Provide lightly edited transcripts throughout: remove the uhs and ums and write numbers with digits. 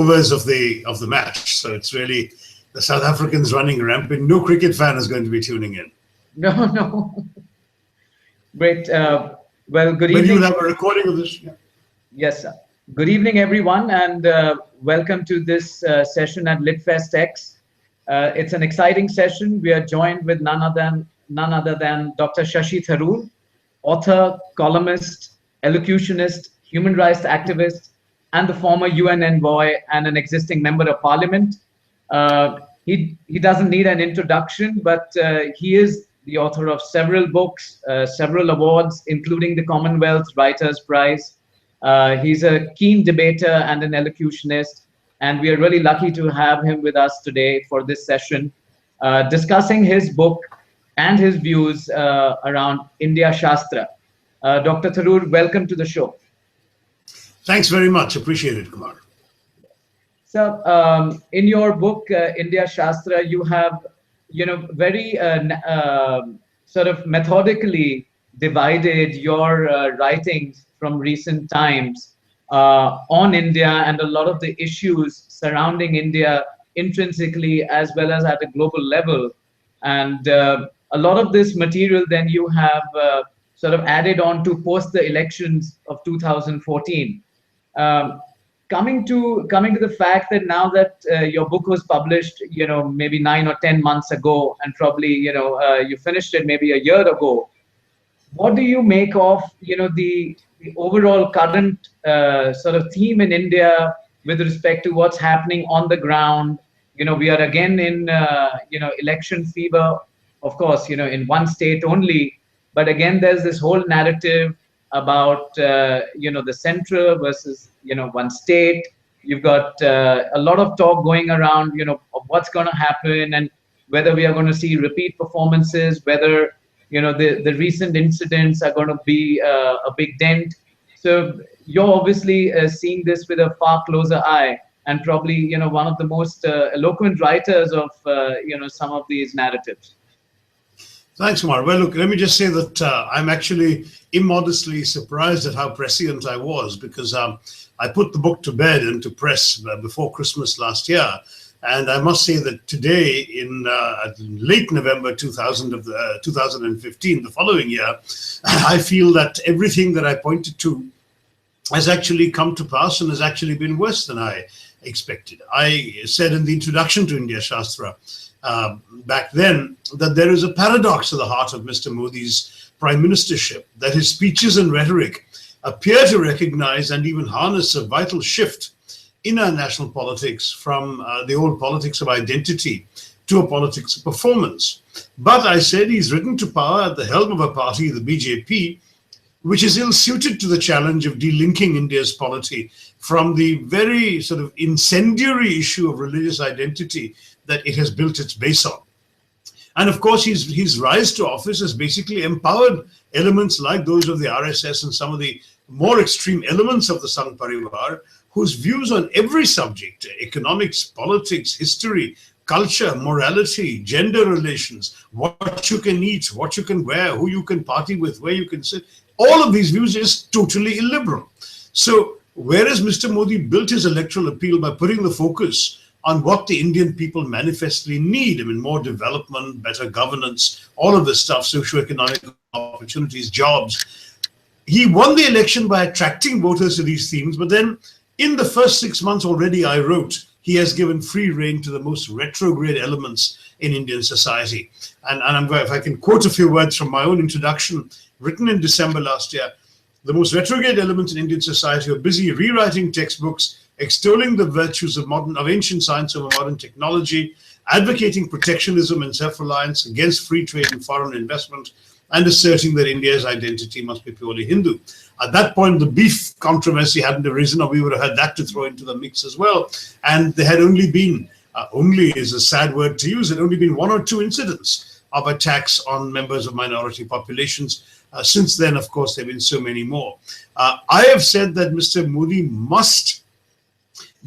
overs of the match. So it's really the South Africans running rampant. No cricket fan is going to be tuning in. No, no. Great. Well, good But evening. you'll have a recording of this. Yeah. Yes, sir. Good evening, everyone, and welcome to this session at LitFestx. It's an exciting session. We are joined with none other than Dr. Shashi Tharoor, author, columnist, elocutionist, human rights activist, and the former UN envoy and an existing member of parliament. He doesn't need an introduction, but he is the author of several books, several awards, including the Commonwealth Writers' Prize. He's a keen debater and an elocutionist, and we are really lucky to have him with us today for this session, discussing his book and his views around India Shastra. Dr. Tharoor, welcome to the show. Thanks very much. Appreciate it, Kumar. So, in your book, India Shastra, you have, very sort of methodically divided your writings from recent times on India and a lot of the issues surrounding India intrinsically as well as at a global level. And a lot of this material then you have sort of added on to post the elections of 2014. Coming to the fact that now that your book was published, maybe 9 or 10 months ago, and probably, you finished it maybe a year ago, what do you make of, the overall current sort of theme in India with respect to what's happening on the ground? We are again in, election fever, of course, in one state only. But again, there's this whole narrative about, the central versus, one state. You've got a lot of talk going around, of what's going to happen and whether we are going to see repeat performances, whether, the recent incidents are going to be a big dent. So you're obviously seeing this with a far closer eye and probably, one of the most eloquent writers of, some of these narratives. Thanks, Kumar. Well, look, let me just say that I'm actually immodestly surprised at how prescient I was, because I put the book to bed and to press before Christmas last year. And I must say that today, in late November 2015, the following year, I feel that everything that I pointed to has actually come to pass and has actually been worse than I expected. I said in the introduction to India Shastra, back then, that there is a paradox at the heart of Mr. Modi's prime ministership, that his speeches and rhetoric appear to recognize and even harness a vital shift in our national politics from the old politics of identity to a politics of performance. But I said he's risen to power at the helm of a party, the BJP, which is ill-suited to the challenge of delinking India's polity from the very sort of incendiary issue of religious identity that it has built its base on. And of course, his rise to office has basically empowered elements like those of the RSS and some of the more extreme elements of the Sangh Parivar, whose views on every subject, economics, politics, history, culture, morality, gender relations, what you can eat, what you can wear, who you can party with, where you can sit, all of these views is totally illiberal. So whereas Mr. Modi built his electoral appeal by putting the focus on what the Indian people manifestly need, I mean, more development, better governance, all of this stuff, socioeconomic opportunities, jobs, he won the election by attracting voters to these themes. But then in the first 6 months already, I wrote, he has given free rein to the most retrograde elements in Indian society. And I'm going, if I can quote a few words from my own introduction, written in December last year, the most retrograde elements in Indian society are busy rewriting textbooks, extolling the virtues of ancient science over modern technology, advocating protectionism and self-reliance against free trade and foreign investment, and asserting that India's identity must be purely Hindu. At that point, the beef controversy hadn't arisen, or we would have had that to throw into the mix as well. And there had only been, only is a sad word to use, there had only been 1 or 2 incidents of attacks on members of minority populations. Since then, of course, there have been so many more. I have said that Mr. Modi must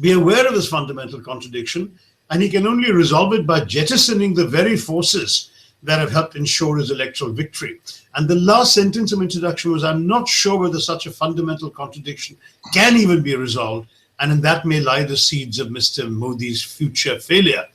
be aware of this fundamental contradiction, and he can only resolve it by jettisoning the very forces that have helped ensure his electoral victory. And the last sentence of introduction was, I'm not sure whether such a fundamental contradiction can even be resolved and in that may lie the seeds of Mr. Modi's future failure.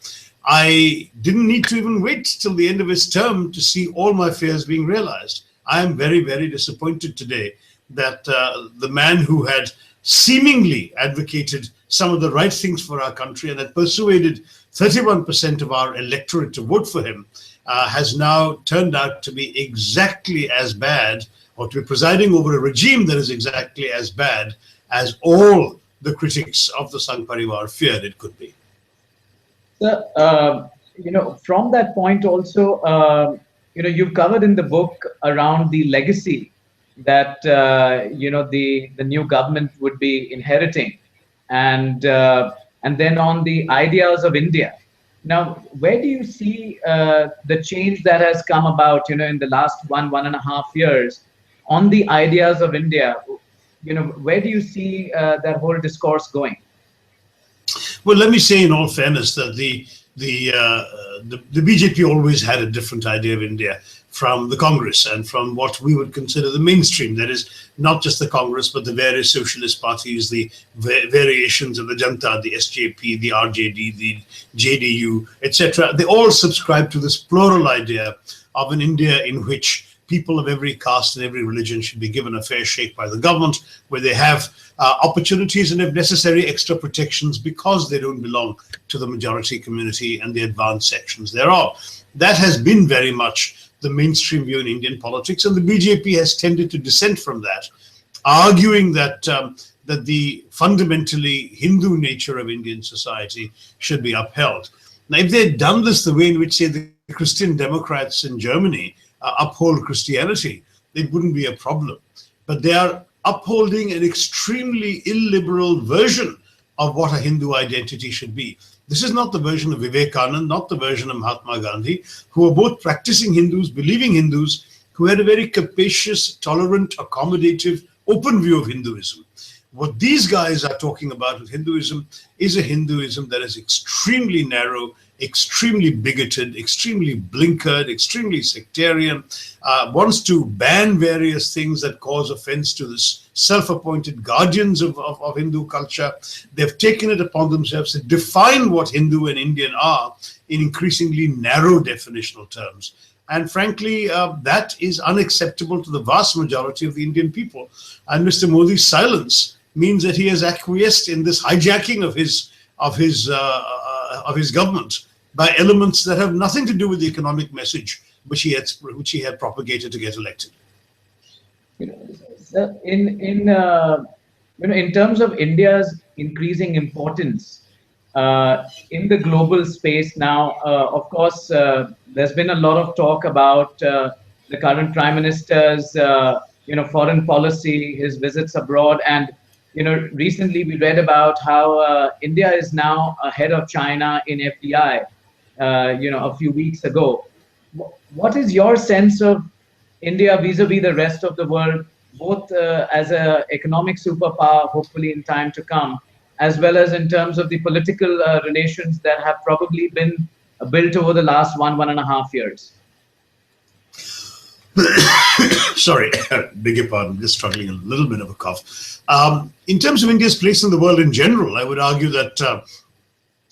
I didn't need to even wait till the end of his term to see all my fears being realized. I am very, very disappointed today that the man who had seemingly advocated some of the right things for our country and had persuaded 31% of our electorate to vote for him has now turned out to be exactly as bad, or to be presiding over a regime that is exactly as bad as all the critics of the Sangh Parivar feared it could be. From that point also, you've covered in the book around the legacy that the new government would be inheriting, and then on the ideas of India. Now, where do you see the change that has come about, in the last 1.5 years on the ideas of India? Where do you see that whole discourse going? Well, let me say in all fairness that the BJP always had a different idea of India from the Congress and from what we would consider the mainstream. That is, not just the Congress, but the various socialist parties, the variations of the Janta, the SJP, the RJD, the JDU, etc. They all subscribe to this plural idea of an India in which people of every caste and every religion should be given a fair shake by the government, where they have opportunities and, if necessary, extra protections because they don't belong to the majority community and the advanced sections thereof. That has been very much the mainstream view in Indian politics, and the BJP has tended to dissent from that, arguing that that the fundamentally Hindu nature of Indian society should be upheld. Now, if they had done this the way in which, say, the Christian Democrats in Germany uphold Christianity, it wouldn't be a problem. But they are upholding an extremely illiberal version of what a Hindu identity should be. This is not the version of Vivekananda, not the version of Mahatma Gandhi, who were both practicing Hindus, believing Hindus, who had a very capacious, tolerant, accommodative, open view of Hinduism. What these guys are talking about with Hinduism is a Hinduism that is extremely narrow, extremely bigoted, extremely blinkered, extremely sectarian, wants to ban various things that cause offense to this self-appointed guardians of Hindu culture. They've taken it upon themselves to define what Hindu and Indian are in increasingly narrow definitional terms. And frankly, that is unacceptable to the vast majority of the Indian people. And Mr. Modi's silence means that he has acquiesced in this hijacking of his government by elements that have nothing to do with the economic message which he had propagated to get elected. In terms of India's increasing importance in the global space now, of course, there's been a lot of talk about the current Prime Minister's foreign policy, his visits abroad, and recently we read about how India is now ahead of China in FDI. A few weeks ago. What is your sense of India vis-a-vis the rest of the world, both as an economic superpower, hopefully in time to come, as well as in terms of the political relations that have probably been built over the last 1.5 years? Sorry, beg your pardon, just struggling a little bit of a cough. In terms of India's place in the world in general, I would argue that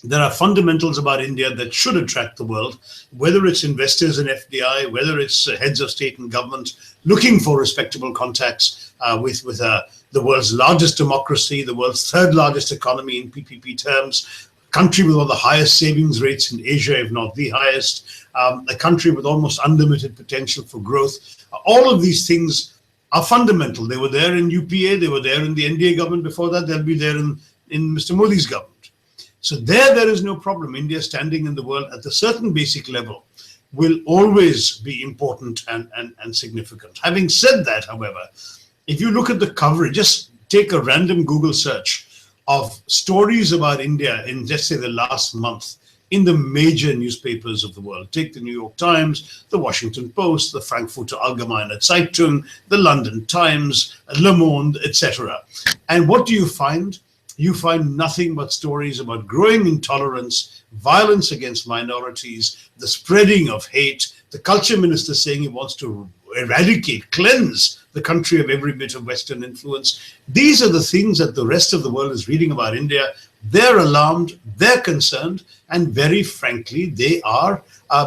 there are fundamentals about India that should attract the world, whether it's investors in FDI, whether it's heads of state and government looking for respectable contacts with the world's largest democracy, the world's third largest economy in PPP terms, country with one of the highest savings rates in Asia, if not the highest, a country with almost unlimited potential for growth. All of these things are fundamental. They were there in UPA, they were there in the NDA government before that, they'll be there in Mr. Modi's government. So there is no problem. India standing in the world at a certain basic level will always be important and significant. Having said that, however, if you look at the coverage, just take a random Google search of stories about India in, just say, the last month in the major newspapers of the world. Take the New York Times, the Washington Post, the Frankfurter Allgemeine Zeitung, the London Times, Le Monde, etc. And what do you find? You find nothing but stories about growing intolerance, violence against minorities, the spreading of hate, The culture minister saying he wants to eradicate, cleanse the country of every bit of Western influence. These are the things that the rest of the world is reading about India. They're alarmed, they're concerned, and very frankly, they are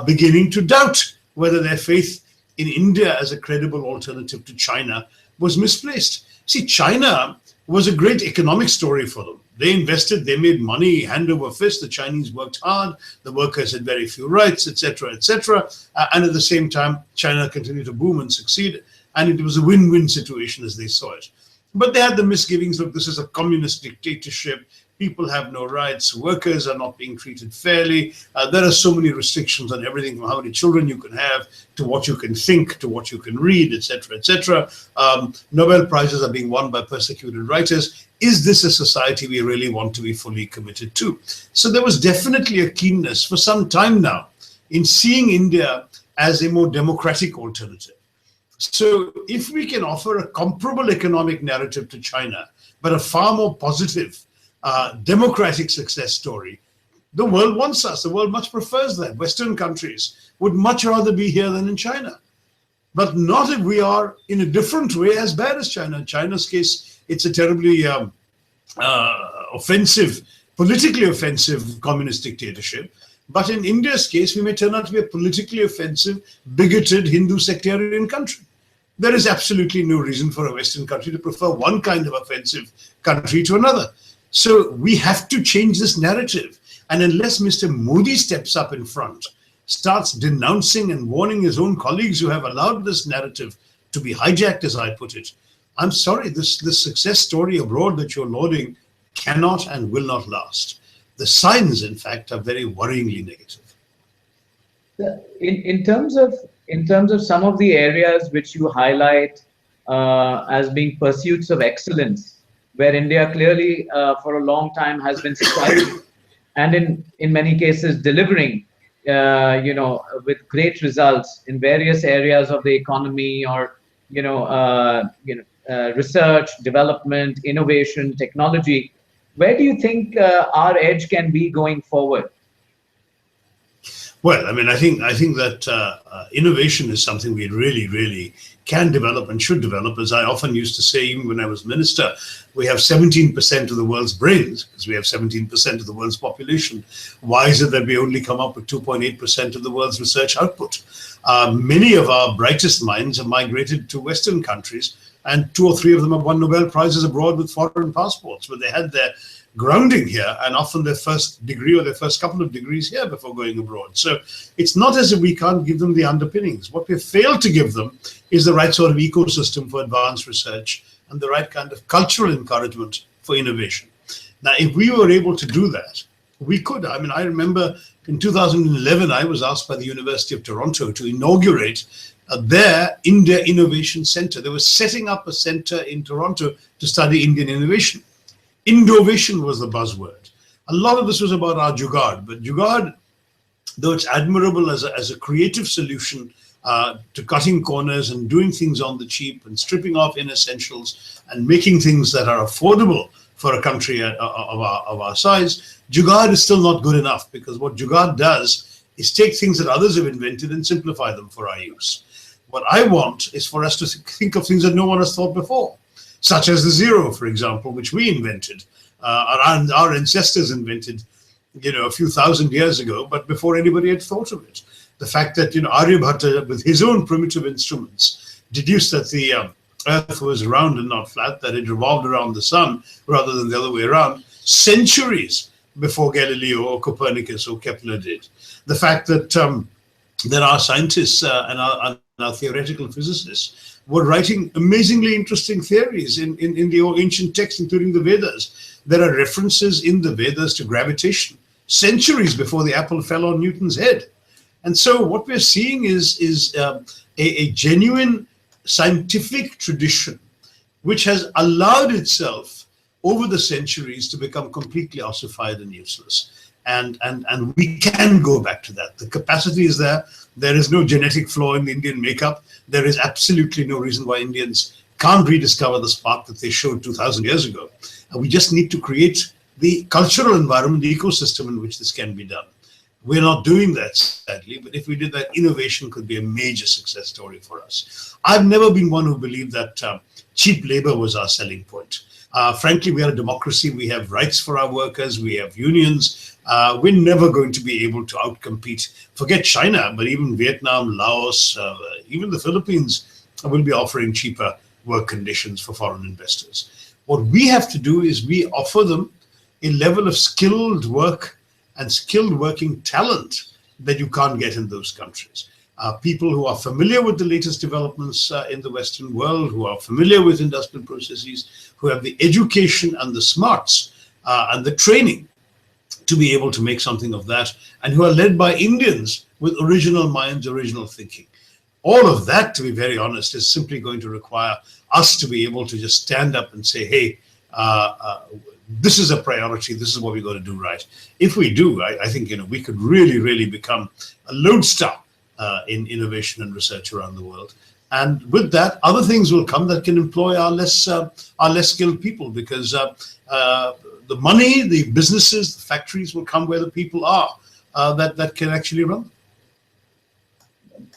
beginning to doubt whether their faith in India as a credible alternative to China was misplaced. See, China was a great economic story for them. They invested, they made money hand over fist. The Chinese worked hard, the workers had very few rights, etc., etc. And at the same time, China continued to boom and succeed. And it was a win-win situation as they saw it. But they had the misgivings, look, this is a communist dictatorship. People have no rights. Workers are not being treated fairly. There are so many restrictions on everything from how many children you can have to what you can think, to what you can read, etc., etc. Nobel Prizes are being won by persecuted writers. Is this a society we really want to be fully committed to? So there was definitely a keenness for some time now in seeing India as a more democratic alternative. So if we can offer a comparable economic narrative to China, but a far more positive democratic success story, the world wants us. The world much prefers that. Western countries would much rather be here than in China. But not if we are in a different way as bad as China. In China's case, it's a terribly offensive, politically offensive communist dictatorship. But in India's case, we may turn out to be a politically offensive, bigoted Hindu sectarian country. There is absolutely no reason for a Western country to prefer one kind of offensive country to another. So we have to change this narrative. And unless Mr. Modi steps up in front, starts denouncing and warning his own colleagues who have allowed this narrative to be hijacked, as I put it, I'm sorry, this success story abroad that you're lauding cannot and will not last. The signs, in fact, are very worryingly negative. In terms of some of the areas which you highlight as being pursuits of excellence, where India clearly for a long time has been striving and in many cases delivering, with great results in various areas of the economy or research, development, innovation, technology. Where do you think our edge can be going forward? Well, I mean, I think that innovation is something we really, really can develop and should develop. As I often used to say, even when I was minister, we have 17% of the world's brains because we have 17% of the world's population. Why is it that we only come up with 2.8% of the world's research output? Many of our brightest minds have migrated to Western countries, and 2 or 3 of them have won Nobel Prizes abroad with foreign passports, but they had their grounding here and often their first degree or their first couple of degrees here before going abroad. So it's not as if we can't give them the underpinnings. What we have failed to give them is the right sort of ecosystem for advanced research and the right kind of cultural encouragement for innovation. Now, if we were able to do that, we could. I mean, I remember in 2011, I was asked by the University of Toronto to inaugurate their India Innovation Center. They were setting up a center in Toronto to study Indian innovation. Innovation was the buzzword. A lot of this was about our Jugaad, but Jugaad, though it's admirable as a creative solution to cutting corners and doing things on the cheap and stripping off inessentials and making things that are affordable for a country of our size, Jugaad is still not good enough, because what Jugaad does is take things that others have invented and simplify them for our use. What I want is for us to think of things that no one has thought before, such as the zero, for example, which we invented, our ancestors invented, a few thousand years ago, but before anybody had thought of it. The fact that, Aryabhatta, with his own primitive instruments, deduced that the Earth was round and not flat, that it revolved around the sun rather than the other way around, centuries before Galileo or Copernicus or Kepler did. The fact that there are scientists and our theoretical physicists were writing amazingly interesting theories in the ancient texts, including the Vedas. There are references in the Vedas to gravitation centuries before the apple fell on Newton's head. And so what we're seeing is a genuine scientific tradition which has allowed itself over the centuries to become completely ossified and useless. And we can go back to that. The capacity is there. There is no genetic flaw in the Indian makeup. There is absolutely no reason why Indians can't rediscover the spark that they showed 2,000 years ago. And we just need to create the cultural environment, the ecosystem in which this can be done. We're not doing that, sadly, but if we did that, innovation could be a major success story for us. I've never been one who believed that cheap labor was our selling point. Frankly, we are a democracy. We have rights for our workers. We have unions. We're never going to be able to outcompete. Forget China, but even Vietnam, Laos, even the Philippines will be offering cheaper work conditions for foreign investors. What we have to do is we offer them a level of skilled work and skilled working talent that you can't get in those countries. People who are familiar with the latest developments in the Western world, who are familiar with industrial processes, who have the education and the smarts and the training to be able to make something of that, and who are led by Indians with original minds, original thinking. All of that, to be very honest, is simply going to require us to be able to just stand up and say, hey, this is a priority. This is what we're going to do right. If we do, I think we could really, really become a lodestar in innovation and research around the world. And with that, other things will come that can employ our less skilled people, because the money, the businesses, the factories will come where the people are that can actually run.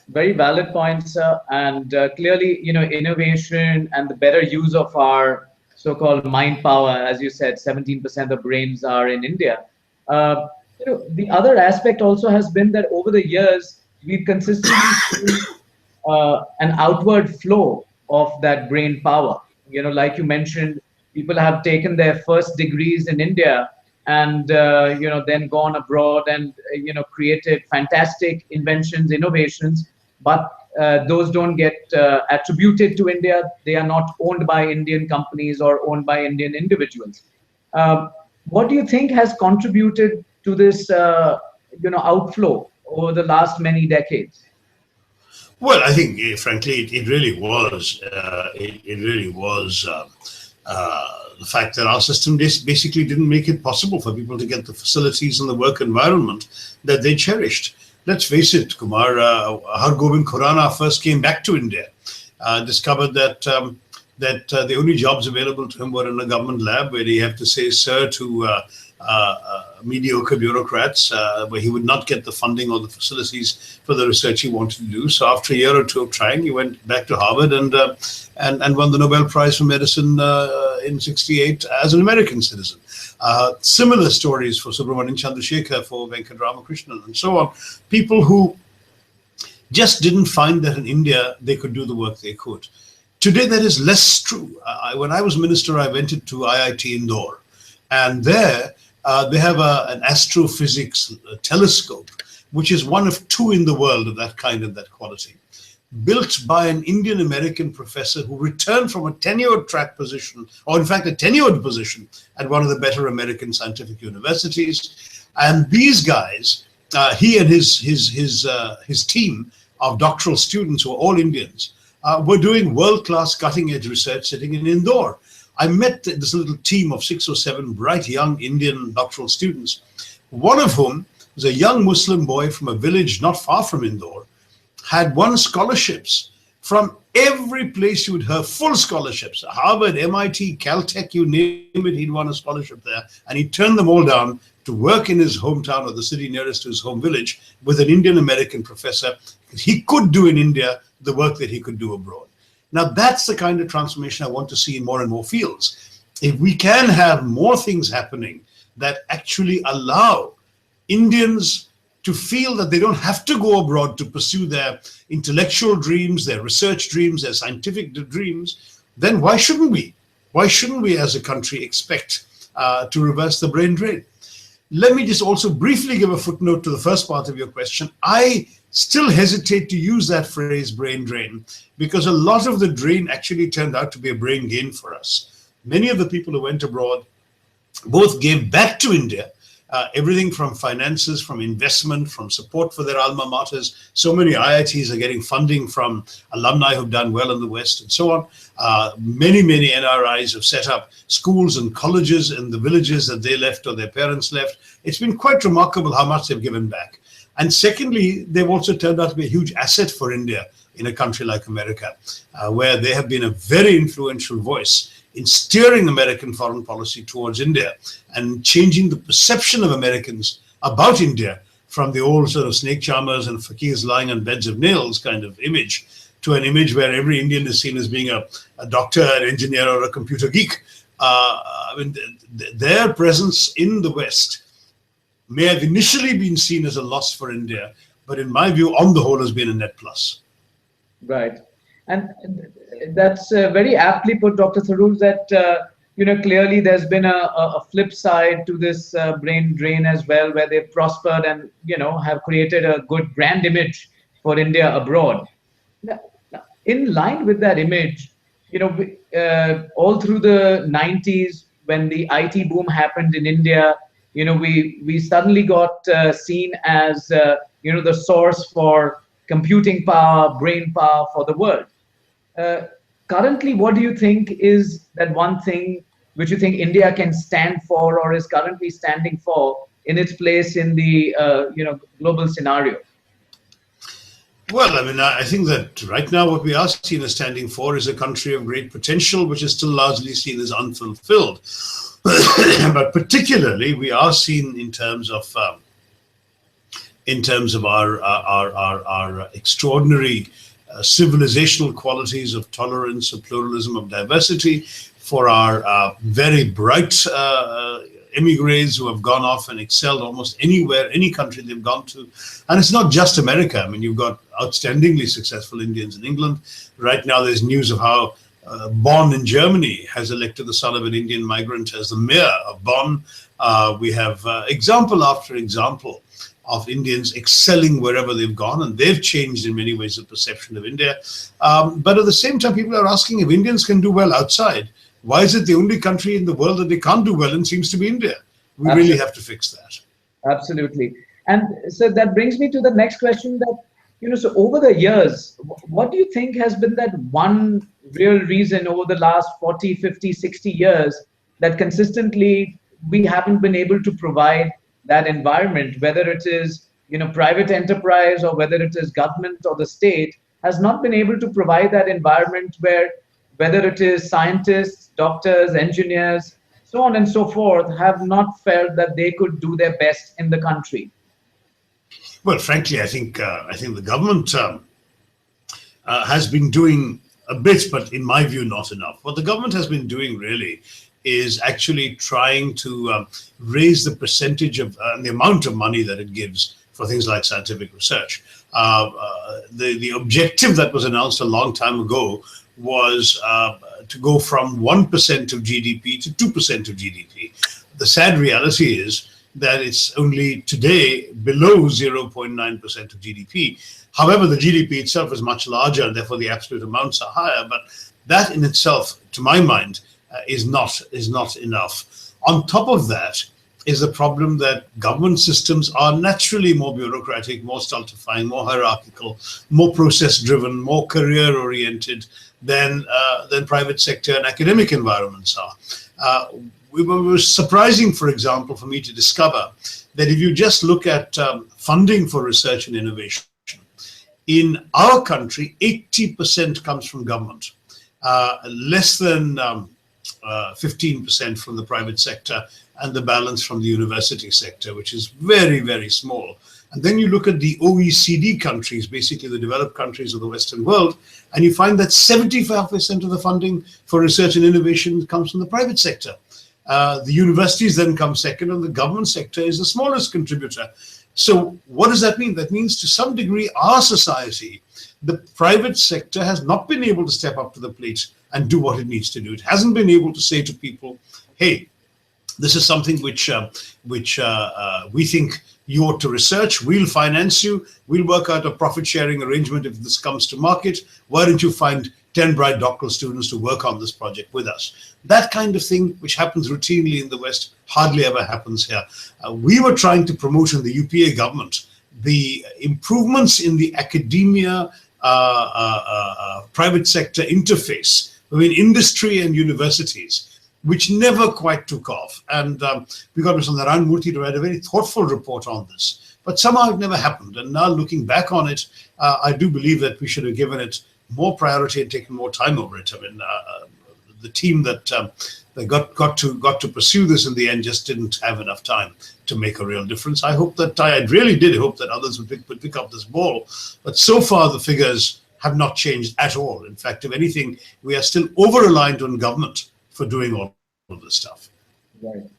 Very valid points, sir. And clearly, innovation and the better use of our so-called mind power, as you said, 17% of brains are in India. The other aspect also has been that over the years, we've consistently seen an outward flow of that brain power. Like you mentioned, people have taken their first degrees in India and then gone abroad and created fantastic inventions, innovations, but those don't get attributed to India. They are not owned by Indian companies or owned by Indian individuals. What do you think has contributed to this outflow over the last many decades? Well, I think, frankly, it really was. It really was the fact that our system basically didn't make it possible for people to get the facilities and the work environment that they cherished. Let's face it, Kumar, Hargobind Khurana first came back to India, discovered that the only jobs available to him were in a government lab where he had to say sir to mediocre bureaucrats, where he would not get the funding or the facilities for the research he wanted to do. So after a year or two of trying, he went back to Harvard and won the Nobel Prize for Medicine in '68 as an American citizen. Similar stories for Subramanian Chandrasekhar, for Venkat Ramakrishnan, and so on. People who just didn't find that in India they could do the work they could. Today, that is less true. When I was minister, I went to IIT Indore, and there they have an astrophysics telescope, which is one of two in the world of that kind of that quality, built by an Indian American professor who returned from a tenured track position, or in fact a tenured position at one of the better American scientific universities. And these guys, he and his team of doctoral students, who are all Indians, were doing world-class cutting-edge research sitting in Indore. I met this little team of 6 or 7 bright young Indian doctoral students, one of whom was a young Muslim boy from a village not far from Indore, had won scholarships from every place you would have, full scholarships, Harvard, MIT, Caltech, you name it, he'd won a scholarship there. And he turned them all down to work in his hometown or the city nearest to his home village with an Indian American professor. He could do in India the work that he could do abroad. Now, that's the kind of transformation I want to see in more and more fields. If we can have more things happening that actually allow Indians to feel that they don't have to go abroad to pursue their intellectual dreams, their research dreams, their scientific dreams, then why shouldn't we? Why shouldn't we as a country expect to reverse the brain drain? Let me just also briefly give a footnote to the first part of your question. I still hesitate to use that phrase, brain drain, because a lot of the drain actually turned out to be a brain gain for us. Many of the people who went abroad both gave back to India, everything from finances, from investment, from support for their alma maters. So many IITs are getting funding from alumni who've done well in the West and so on. Many NRIs have set up schools and colleges in the villages that they left or their parents left. It's been quite remarkable how much they've given back. And secondly, they've also turned out to be a huge asset for India in a country like America, where they have been a very influential voice in steering American foreign policy towards India and changing the perception of Americans about India from the old sort of snake charmers and fakirs lying on beds of nails kind of image to an image where every Indian is seen as being a doctor, an engineer, or a computer geek. I mean, their presence in the West may have initially been seen as a loss for India, but in my view, on the whole, has been a net plus. Right. And that's very aptly put, Dr. Tharoor, that clearly there's been a flip side to this brain drain as well, where they've prospered and, have created a good brand image for India abroad. Now, in line with that image, all through the 90s, when the IT boom happened in India, we suddenly got seen as, the source for computing power, brain power for the world. Currently, what do you think is that one thing which you think India can stand for, or is currently standing for, in its place in the global scenario? Well, I mean, I think that right now what we are seen as standing for is a country of great potential, which is still largely seen as unfulfilled. But particularly, we are seen in terms of our extraordinary civilizational qualities of tolerance, of pluralism, of diversity, for our very bright emigres who have gone off and excelled almost anywhere, any country they've gone to. And it's not just America. I mean, you've got outstandingly successful Indians in England. Right now, there's news of how Bonn in Germany has elected the son of an Indian migrant as the mayor of Bonn. We have example after example of Indians excelling wherever they've gone, and they've changed in many ways the perception of India. But at the same time, people are asking if Indians can do well outside. Why is it the only country in the world that they can't do well in seems to be India? We Absolutely. Really have to fix that. Absolutely. And so that brings me to the next question that, so over the years, what do you think has been that one real reason over the last 40, 50, 60 years that consistently we haven't been able to provide that environment, whether it is, private enterprise or whether it is government or the state, has not been able to provide that environment where, whether it is scientists, doctors, engineers, so on and so forth, have not felt that they could do their best in the country? Well, frankly, I think the government has been doing a bit, but in my view, not enough. What the government has been doing really is actually trying to raise the percentage of the amount of money that it gives for things like scientific research. The objective that was announced a long time ago was to go from 1% of GDP to 2% of GDP. The sad reality is that it's only today below 0.9% of GDP. However, the GDP itself is much larger, and therefore the absolute amounts are higher. But that in itself, to my mind, is not enough. On top of that is the problem that government systems are naturally more bureaucratic, more stultifying, more hierarchical, more process-driven, more career-oriented than private sector and academic environments are. It was surprising, for example, for me to discover that if you just look at funding for research and innovation, in our country, 80% comes from government, less than 15% from the private sector, and the balance from the university sector, which is very, very small. And then you look at the OECD countries, basically the developed countries of the Western world, and you find that 75% of the funding for research and innovation comes from the private sector. The universities then come second, and the government sector is the smallest contributor. So what does that mean? That means to some degree, our society, the private sector has not been able to step up to the plate and do what it needs to do. It hasn't been able to say to people, hey, this is something which we think you ought to research. We'll finance you. We'll work out a profit sharing arrangement if this comes to market. Why don't you find 10 bright doctoral students to work on this project with us? That kind of thing, which happens routinely in the West, hardly ever happens here. We were trying to promote in the UPA government the improvements in the academia private sector interface between industry and universities, which never quite took off. And we got Mr. Narayan Murthy to write a very thoughtful report on this. But somehow it never happened. And now looking back on it, I do believe that we should have given it more priority and taken more time over it. I mean, the team that they got to pursue this in the end just didn't have enough time to make a real difference. I hope that I really did hope that others would pick up this ball, but so far the figures have not changed at all. In fact, if anything, we are still over-reliant on government for doing all of this stuff. Right.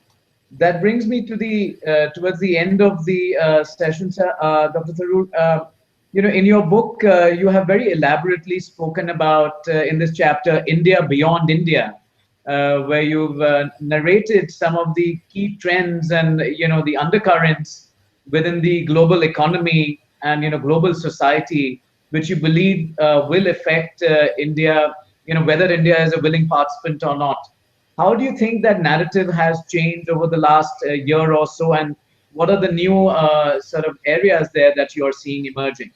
That brings me to the towards the end of the session, sir. Dr. Tharoor, in your book, you have very elaborately spoken about in this chapter, India Beyond India, where you've narrated some of the key trends and the undercurrents within the global economy and global society, which you believe will affect India, whether India is a willing participant or not. How do you think that narrative has changed over the last year or so, and what are the new sort of areas there that you're seeing emerging?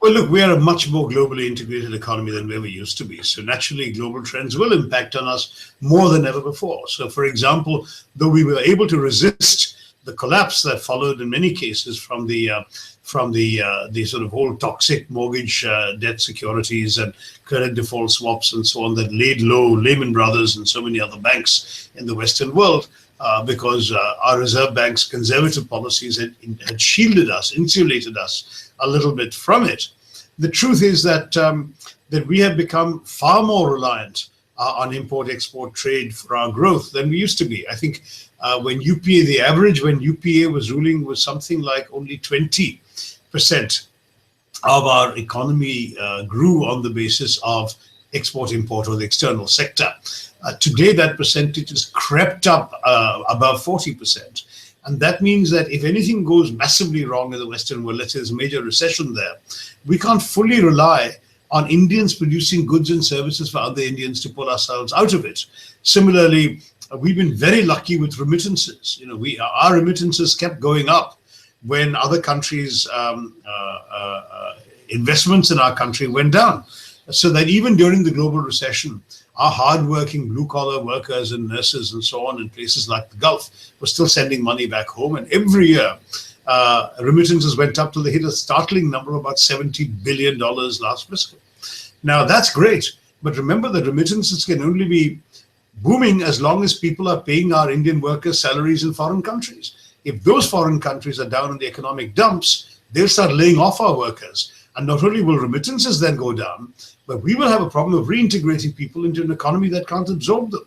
Well, look, we are a much more globally integrated economy than we ever used to be. So naturally, global trends will impact on us more than ever before. So, for example, though we were able to resist the collapse that followed in many cases from the sort of whole toxic mortgage debt securities and credit default swaps and so on that laid low Lehman Brothers and so many other banks in the Western world, because our Reserve Bank's conservative policies had shielded us, insulated us a little bit from it. The truth is that that we have become far more reliant on import-export trade for our growth than we used to be. I think when the average when UPA was ruling was something like only 20% of our economy grew on the basis of export-import or the external sector. Today, that percentage has crept up above 40%. And that means that if anything goes massively wrong in the Western world, let's say there's a major recession there, we can't fully rely on Indians producing goods and services for other Indians to pull ourselves out of it. Similarly, we've been very lucky with remittances. Our remittances kept going up when other countries' investments in our country went down. So that even during the global recession, our hardworking blue-collar workers and nurses and so on in places like the Gulf were still sending money back home. And every year, remittances went up till they hit a startling number of about $70 billion last fiscal. Now, that's great. But remember that remittances can only be booming as long as people are paying our Indian workers salaries in foreign countries. If those foreign countries are down in the economic dumps, they'll start laying off our workers. And not only will remittances then go down, but we will have a problem of reintegrating people into an economy that can't absorb them.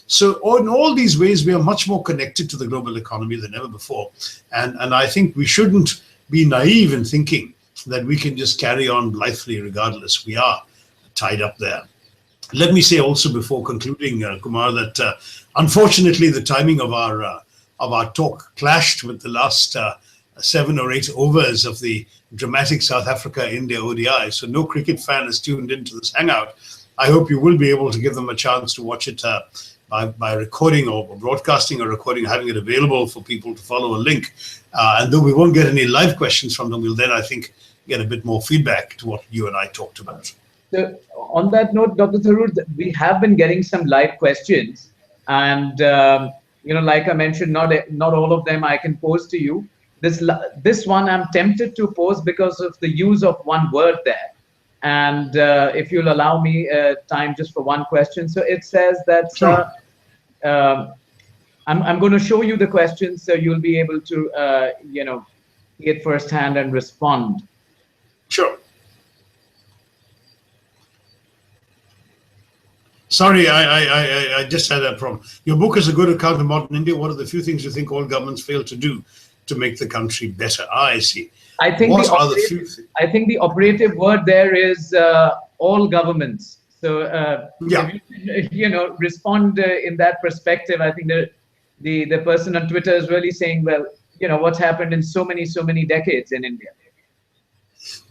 So in all these ways, we are much more connected to the global economy than ever before. And I think we shouldn't be naive in thinking that we can just carry on blithely regardless. We are tied up there. Let me say also before concluding, Kumar, that unfortunately the timing of our talk clashed with the last 7 or 8 overs of the dramatic South Africa-India ODI. So no cricket fan is tuned into this hangout. I hope you will be able to give them a chance to watch it by recording or broadcasting or recording, having it available for people to follow a link. And though we won't get any live questions from them, we'll then, I think, get a bit more feedback to what you and I talked about. So on that note, Dr. Tharoor, we have been getting some live questions. And, like I mentioned, not all of them I can pose to you. This one I'm tempted to pose because of the use of one word there. And if you'll allow me time just for one question. So it says that Sure. I'm going to show you the question so you'll be able to, see it firsthand and respond. Sure. Sorry, I just had that problem. Your book is a good account of modern India. What are the few things you think all governments fail to do to make the country better? I see. I think the operative word there is all governments. So yeah, if you respond in that perspective, I think the person on Twitter is really saying, well, what's happened in so many decades in India.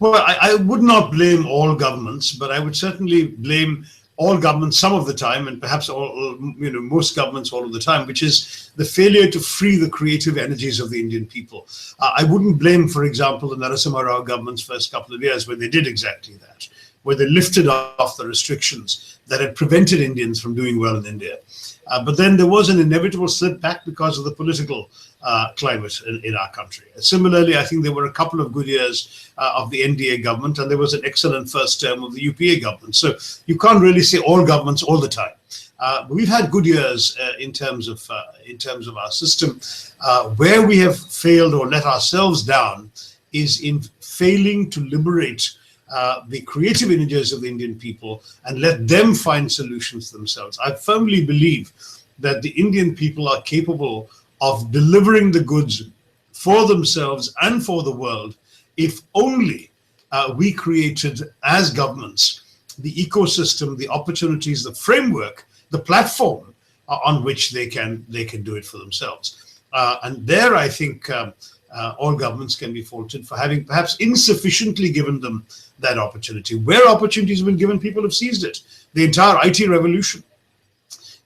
Well, I would not blame all governments, but I would certainly blame all governments some of the time, and perhaps most governments all of the time, which is the failure to free the creative energies of the Indian people. I wouldn't blame, for example, the Narasimha Rao government's first couple of years when they did exactly that, where they lifted off the restrictions that had prevented Indians from doing well in India. But then there was an inevitable slip back because of the political climate in our country. Similarly, I think there were a couple of good years of the NDA government, and there was an excellent first term of the UPA government. So you can't really say all governments all the time. We've had good years in terms of our system. Where we have failed or let ourselves down is in failing to liberate the creative energies of the Indian people and let them find solutions themselves. I firmly believe that the Indian people are capable of delivering the goods for themselves and for the world if only we created as governments the ecosystem, the opportunities, the framework, the platform on which they can do it for themselves. And there I think all governments can be faulted for having perhaps insufficiently given them that opportunity. Where opportunities have been given, people have seized it. The entire IT revolution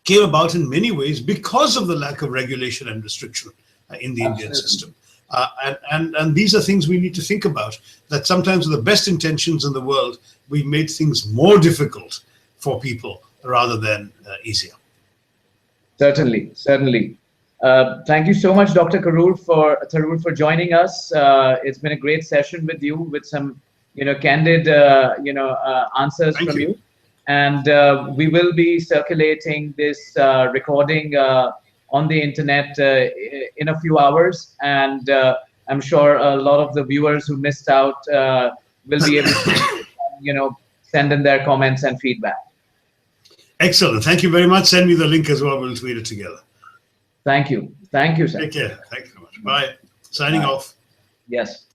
came about in many ways because of the lack of regulation and restriction in the Indian system. And these are things we need to think about, that sometimes with the best intentions in the world, we made things more difficult for people rather than easier. Certainly, certainly. Thank you so much, Dr. Tharoor, for joining us. It's been a great session with you, with some, candid, answers from you. And we will be circulating this recording on the internet in a few hours. And I'm sure a lot of the viewers who missed out will be able to, send in their comments and feedback. Excellent. Thank you very much. Send me the link as well. We'll tweet it together. Thank you. Thank you, sir. Take care. Thank you so much. Bye. Signing off. Yes.